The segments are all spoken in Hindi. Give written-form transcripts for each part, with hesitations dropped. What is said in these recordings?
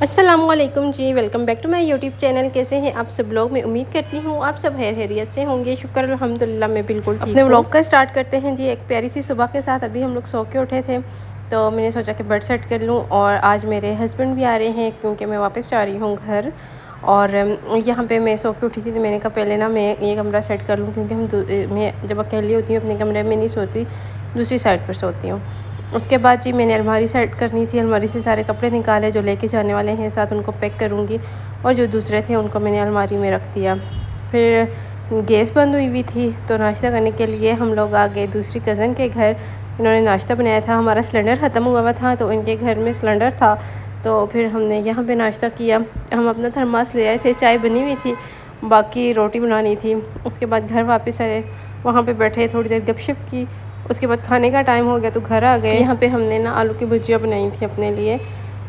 अस्सलामुअलैकुम जी, welcome back to my YouTube channel. कैसे हैं आप सब लोग? मैं उम्मीद करती हूँ आप सब खैरियत से होंगे। शुक्र अल्हम्दुलिल्लाह मैं बिल्कुल ठीक हूँ। अपने व्लॉग का स्टार्ट करते हैं जी एक प्यारी सी सुबह के साथ। अभी हम लोग सो के उठे थे तो मैंने सोचा कि बेड सेट कर लूँ, और आज मेरे हस्बैंड भी आ रहे हैं क्योंकि मैं वापस जा रही हूँ घर। और यहाँ पे मैं सो के उठी थी तो मैंने कहा पहले ना मैं ये कमरा सेट कर लूँ, क्योंकि मैं जब अकेली होती हूँ अपने कमरे में नहीं सोती, दूसरी साइड पर सोती हूँ। उसके बाद जी मैंने अलमारी सेट करनी थी। अलमारी से सारे कपड़े निकाले जो लेके जाने वाले हैं साथ, उनको पैक करूँगी, और जो दूसरे थे उनको मैंने अलमारी में रख दिया। फिर गैस बंद हुई थी तो नाश्ता करने के लिए हम लोग आ गए दूसरी कज़न के घर। इन्होंने नाश्ता बनाया था। हमारा सिलेंडर ख़त्म हुआ था तो इनके घर में सिलेंडर था, तो फिर हमने यहाँ पे नाश्ता किया। हम अपना थर्मास ले आए थे, चाय बनी हुई थी, बाकी रोटी बनानी थी। उसके बाद घर वापस आए, वहाँ पे बैठे थोड़ी देर गपशप की। उसके बाद खाने का टाइम हो गया तो घर आ गए। यहाँ पे हमने ना आलू की भुजिया बनाई थी अपने लिए,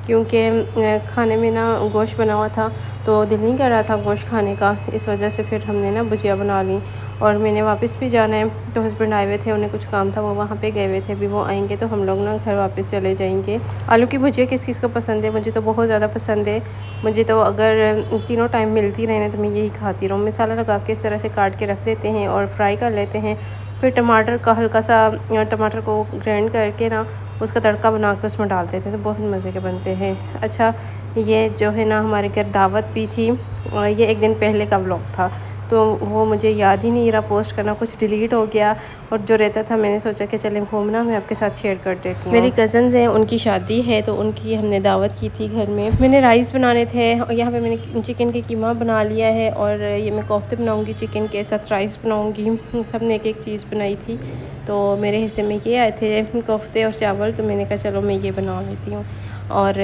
क्योंकि खाने में ना गोश्त बना हुआ था तो दिल नहीं कर रहा था गोश्त खाने का, इस वजह से फिर हमने ना भुजिया बना ली। और मैंने वापस भी जाना है तो हस्बैंड आए हुए थे, उन्हें कुछ काम था, वो वहाँ पे गए हुए थे। अभी वो आएंगे तो हम लोग ना घर वापस चले जाएंगे। आलू की भुजिया किस किस को पसंद है? मुझे तो बहुत ज़्यादा पसंद है। मुझे तो अगर तीनों टाइम मिलती रहे ना तो मैं यही खाती रहूँ। मसाला लगा के इस तरह से काट के रख देते हैं और फ्राई कर लेते हैं। फिर टमाटर का हल्का सा टमाटर को ग्राइंड करके ना उसका तड़का बना के उसमें डाल देते हैं तो बहुत मज़े के बनते हैं। अच्छा, ये जो है ना हमारे घर दावत भी थी, और ये एक दिन पहले का व्लॉग था तो वो मुझे याद ही नहीं रहा पोस्ट करना, कुछ डिलीट हो गया। और जो रहता था मैंने सोचा कि चलें घूमना, मैं आपके साथ शेयर कर देती हूँ। मेरी कज़न्स हैं, उनकी शादी है तो उनकी हमने दावत की थी घर में। मैंने राइस बनाने थे और यहाँ पे मैंने चिकन के कीमा बना लिया है, और ये मैं कोफ्ते बनाऊँगी चिकन के साथ, राइस बनाऊँगी। सब ने एक एक चीज़ बनाई थी तो मेरे हिस्से में ये आए थे कोफ्ते और चावल, तो मैंने कहा चलो मैं ये बना लेती हूँ। और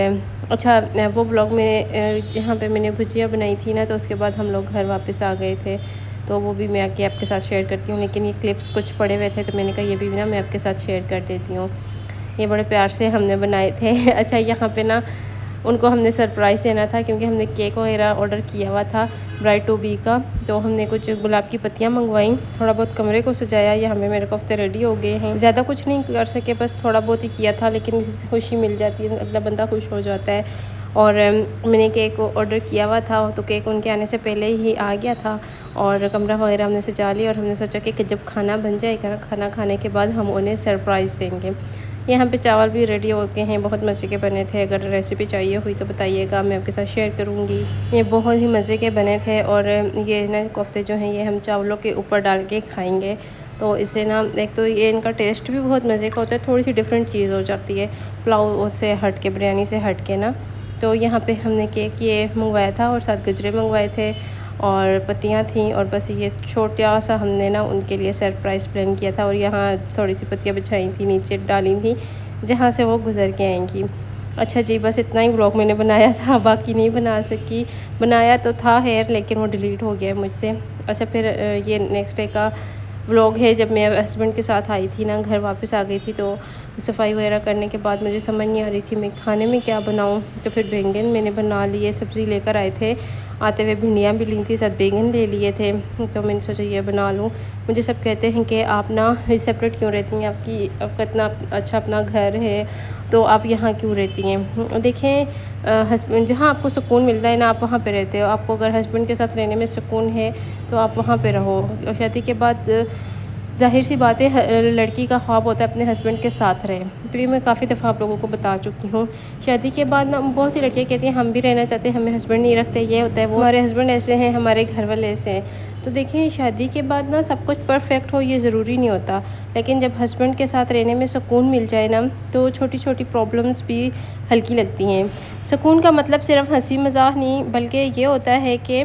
अच्छा, वो ब्लॉग में यहाँ पे मैंने भुजिया बनाई थी ना, तो उसके बाद हम लोग घर वापस आ गए थे तो वो भी मैं आके आपके साथ शेयर करती हूँ। लेकिन ये क्लिप्स कुछ पड़े हुए थे तो मैंने कहा ये भी ना मैं आपके साथ शेयर कर देती हूँ। ये बड़े प्यार से हमने बनाए थे। अच्छा, यहाँ पे ना उनको हमने सरप्राइज़ देना था क्योंकि हमने केक वगैरह ऑर्डर किया हुआ था ब्राइड टू बी का, तो हमने कुछ गुलाब की पत्तियाँ मंगवाई, थोड़ा बहुत कमरे को सजाया। यहाँ पे मेरे कोफ्ते रेडी हो गए हैं। ज़्यादा कुछ नहीं कर सके, बस थोड़ा बहुत ही किया था, लेकिन इससे खुशी मिल जाती है, अगला बंदा खुश हो जाता है। और मैंने केक ऑर्डर किया हुआ था तो केक उनके आने से पहले ही आ गया था, और कमरा वगैरह हमने सजा लिया। और हमने सोचा कि जब खाना बन जाएगा, खाना खाने के बाद हम उन्हें सरप्राइज़ देंगे। यहाँ पे चावल भी रेडी हो गए हैं, बहुत मज़े के बने थे। अगर रेसिपी चाहिए हुई तो बताइएगा, मैं आपके साथ शेयर करूँगी। ये बहुत ही मज़े के बने थे। और ये ना कोफ्ते जो हैं ये हम चावलों के ऊपर डाल के खाएंगे, तो इससे ना एक तो ये इनका टेस्ट भी बहुत मज़े का होता है, थोड़ी सी डिफरेंट चीज़ हो जाती है पुलाव से हट के, बिरयानी से हट के ना। तो यहाँ पे हमने केक ये मंगवाया था और साथ गजरे मंगवाए थे और पत्तियाँ थीं, और बस ये छोटा सा हमने ना उनके लिए सरप्राइज़ प्लान किया था। और यहाँ थोड़ी सी पत्तियाँ बिछाई थी, नीचे डाली थी जहाँ से वो गुज़र के आएंगी। अच्छा जी, बस इतना ही व्लॉग मैंने बनाया था, बाकी नहीं बना सकी। बनाया तो था हेयर, लेकिन वो डिलीट हो गया मुझसे। अच्छा, फिर ये नेक्स्ट डे का व्लॉग है जब मैं हस्बैंड के साथ आई थी ना, घर वापस आ गई थी। तो सफाई वगैरह करने के बाद मुझे समझ नहीं आ रही थी मैं खाने में क्या बनाऊं, तो फिर बैंगन मैंने बना लिए। सब्ज़ी लेकर आए थे, आते हुए भिंडियाँ भी ली थी, साथ बैंगन ले लिए थे, तो मैंने सोचा ये बना लूँ। मुझे सब कहते हैं कि आप ना सेपरेट क्यों रहती हैं, आपका इतना अच्छा अपना घर है तो आप यहाँ क्यों रहती हैं? देखें, हस्बैंड जहाँ आपको सुकून मिलता है ना आप वहाँ पे रहते हो। आपको अगर हस्बैंड के साथ रहने में सुकून है तो आप वहाँ पे रहो। और शादी के बाद ज़ाहिर सी बात है लड़की का ख्वाब होता है अपने हस्बैंड के साथ रहे, तो ये मैं काफ़ी दफ़ा आप लोगों को बता चुकी हूँ। शादी के बाद ना बहुत सी लड़कियाँ कहती हैं हम भी रहना चाहते हैं, हमें हस्बैंड नहीं रखते, ये होता है वो, हमारे हस्बैंड ऐसे हैं, हमारे घर वाले ऐसे हैं। तो देखिए, शादी के बाद ना सब कुछ परफेक्ट हो ये ज़रूरी नहीं होता, लेकिन जब हस्बैंड के साथ रहने में सुकून मिल जाए ना तो छोटी छोटी प्रॉब्लम्स भी हल्की लगती हैं। सुकून का मतलब सिर्फ हंसी मजाक नहीं, बल्कि ये होता है कि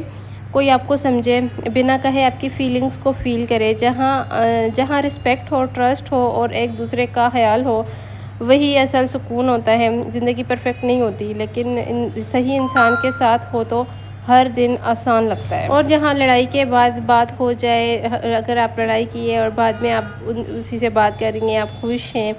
कोई आपको समझे, बिना कहे आपकी फ़ीलिंग्स को फ़ील करे। जहाँ रिस्पेक्ट हो, ट्रस्ट हो और एक दूसरे का ख्याल हो, वही असल सुकून होता है। ज़िंदगी परफेक्ट नहीं होती, लेकिन सही इंसान के साथ हो तो हर दिन आसान लगता है। और जहाँ लड़ाई के बाद बात हो जाए, अगर आप लड़ाई की है और बाद में आप उसी से बात कर रही हैं, आप खुश हैं,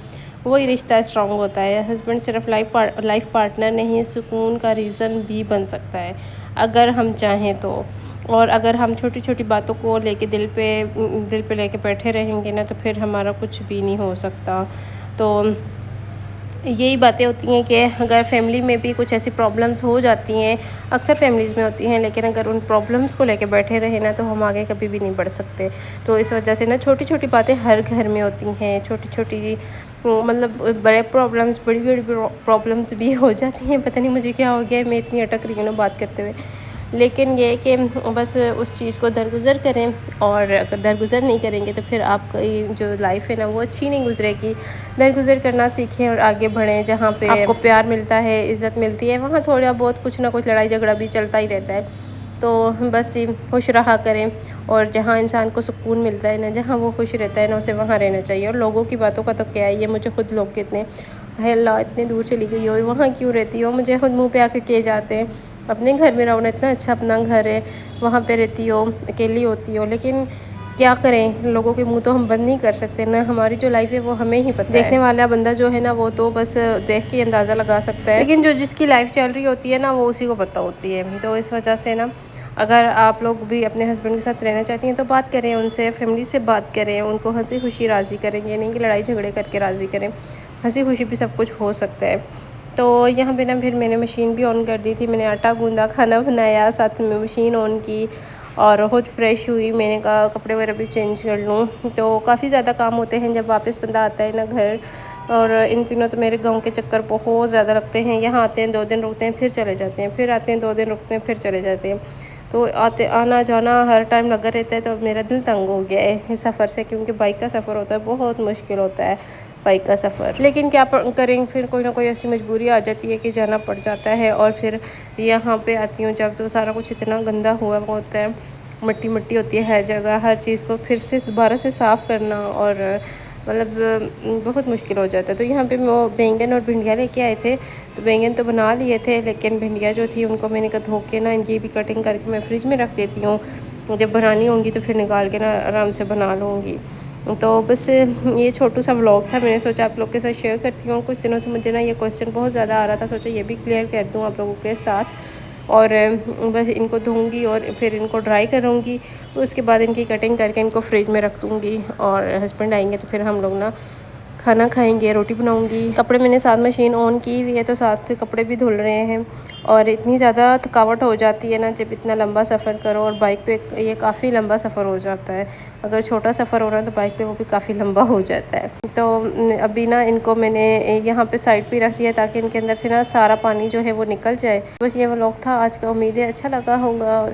वही रिश्ता स्ट्रॉन्ग होता है। हस्बैंड सिर्फ लाइफ पार्टनर नहीं, सुकून का रीज़न भी बन सकता है अगर हम चाहें तो। और अगर हम छोटी छोटी बातों को लेके दिल पे लेके बैठे रहेंगे ना तो फिर हमारा कुछ भी नहीं हो सकता। तो यही बातें होती हैं कि अगर फैमिली में भी कुछ ऐसी प्रॉब्लम्स हो जाती हैं, अक्सर फैमिलीज़ में होती हैं, लेकिन अगर उन प्रॉब्लम्स को लेके बैठे रहे ना तो हम आगे कभी भी नहीं बढ़ सकते। तो इस वजह से ना छोटी-छोटी बातें हर घर में होती हैं, छोटी-छोटी मतलब बड़े प्रॉब्लम्स बड़ी-बड़ी प्रॉब्लम्स भी हो जाती हैं। पता नहीं मुझे क्या हो गया है, मैं इतनी अटक रही हूँ ना बात करते हुए। लेकिन ये है कि बस उस चीज़ को दरगुज़र करें, और अगर दरगुज़र नहीं करेंगे तो फिर आपकी जो लाइफ़ है ना वो अच्छी नहीं गुज़रेगी। दरगुज़र करना सीखें और आगे बढ़ें। जहाँ पे आपको प्यार मिलता है, इज़्ज़त मिलती है, वहाँ थोड़ा बहुत कुछ ना कुछ लड़ाई झगड़ा भी चलता ही रहता है। तो बस जी खुश रहा करें, और जहाँ इंसान को सुकून मिलता है ना, जहाँ वो खुश रहता है ना, उसे वहाँ रहना चाहिए। और लोगों की बातों का तो क्या है, ये मुझे खुद लोग कहते हैं, हाय अल्लाह इतनी दूर चली गई हो, वहाँ क्यों रहती हो? मुझे खुद मुँह पे आके कहे जाते हैं, अपने घर में रहो ना, इतना अच्छा अपना घर है, वहाँ पे रहती हो, अकेली होती हो। लेकिन क्या करें, लोगों के मुँह तो हम बंद नहीं कर सकते ना, हमारी जो लाइफ़ है वो हमें ही पता है। देखने वाला बंदा जो है ना वो तो बस देख के अंदाज़ा लगा सकता है, लेकिन जो जिसकी लाइफ़ चल रही होती है ना वो उसी को पता होती है। तो इस वजह से ना, अगर आप लोग भी अपने हस्बैंड के साथ रहना चाहती हैं तो बात करें उनसे, फैमिली से बात करें, उनको हँसी खुशी राज़ी करें, ये नहीं कि लड़ाई झगड़े करके राज़ी करें। हँसी खुशी भी सब कुछ हो सकता है। तो यहाँ पे ना फिर मैंने मशीन भी ऑन कर दी थी, मैंने आटा गूँधा, खाना बनाया, साथ में मशीन ऑन की, और खुद फ्रेश हुई। मैंने कहा कपड़े वगैरह भी चेंज कर लूँ। तो काफ़ी ज़्यादा काम होते हैं जब वापस बंदा आता है ना घर। और इन दिनों तो मेरे गाँव के चक्कर बहुत ज़्यादा लगते हैं। यहाँ आते हैं 2 दिन रुकते हैं, फिर चले जाते हैं, फिर आते हैं 2 दिन रुकते हैं, फिर चले जाते हैं। तो आते आना जाना हर टाइम लगा रहता है, तो मेरा दिल तंग हो गया है इस सफ़र से, क्योंकि बाइक का सफ़र होता है, बहुत मुश्किल होता है बाइक का सफ़र। लेकिन क्या करें, फिर कोई ना कोई ऐसी मजबूरी आ जाती है कि जाना पड़ जाता है। और फिर यहाँ पे आती हूँ जब, तो सारा कुछ इतना गंदा हुआ होता है, मिट्टी मिट्टी होती है हर जगह, हर चीज़ को फिर से दोबारा से साफ़ करना, और मतलब बहुत मुश्किल हो जाता है। तो यहाँ पे वो बैंगन और भिंडियाँ लेके आए थे, तो बैंगन तो बना लिए थे, लेकिन भिंडियाँ जो थी उनको मैंने कहा धो के ना, इनकी भी कटिंग करके मैं फ्रिज में रख देती हूँ, जब बनानी होंगी तो फिर निकाल के ना आराम से बना लूँगी। तो बस ये छोटू सा व्लॉग था, मैंने सोचा आप लोग के साथ शेयर करती हूँ। कुछ दिनों से मुझे ना ये क्वेश्चन बहुत ज़्यादा आ रहा था, सोचा ये भी क्लियर कर दूँ आप लोगों के साथ। और बस इनको धोऊँगी और फिर इनको ड्राई करूँगी, उसके बाद इनकी कटिंग करके इनको फ्रिज में रख दूँगी। और हस्बैंड आएंगे तो फिर हम लोग ना खाना खाएंगे, रोटी बनाऊंगी। कपड़े मैंने साथ मशीन ऑन की हुई है, तो साथ से कपड़े भी धुल रहे हैं। और इतनी ज़्यादा थकावट हो जाती है ना जब इतना लंबा सफ़र करो, और बाइक पे ये काफ़ी लंबा सफ़र हो जाता है। अगर छोटा सफ़र हो रहा है तो बाइक पे वो भी काफ़ी लंबा हो जाता है। तो अभी ना इनको मैंने यहाँ पे साइड पे रख दिया, ताकि इनके अंदर से ना सारा पानी जो है वो निकल जाए। बस ये व्लॉग था आज का, उम्मीद है अच्छा लगा होगा।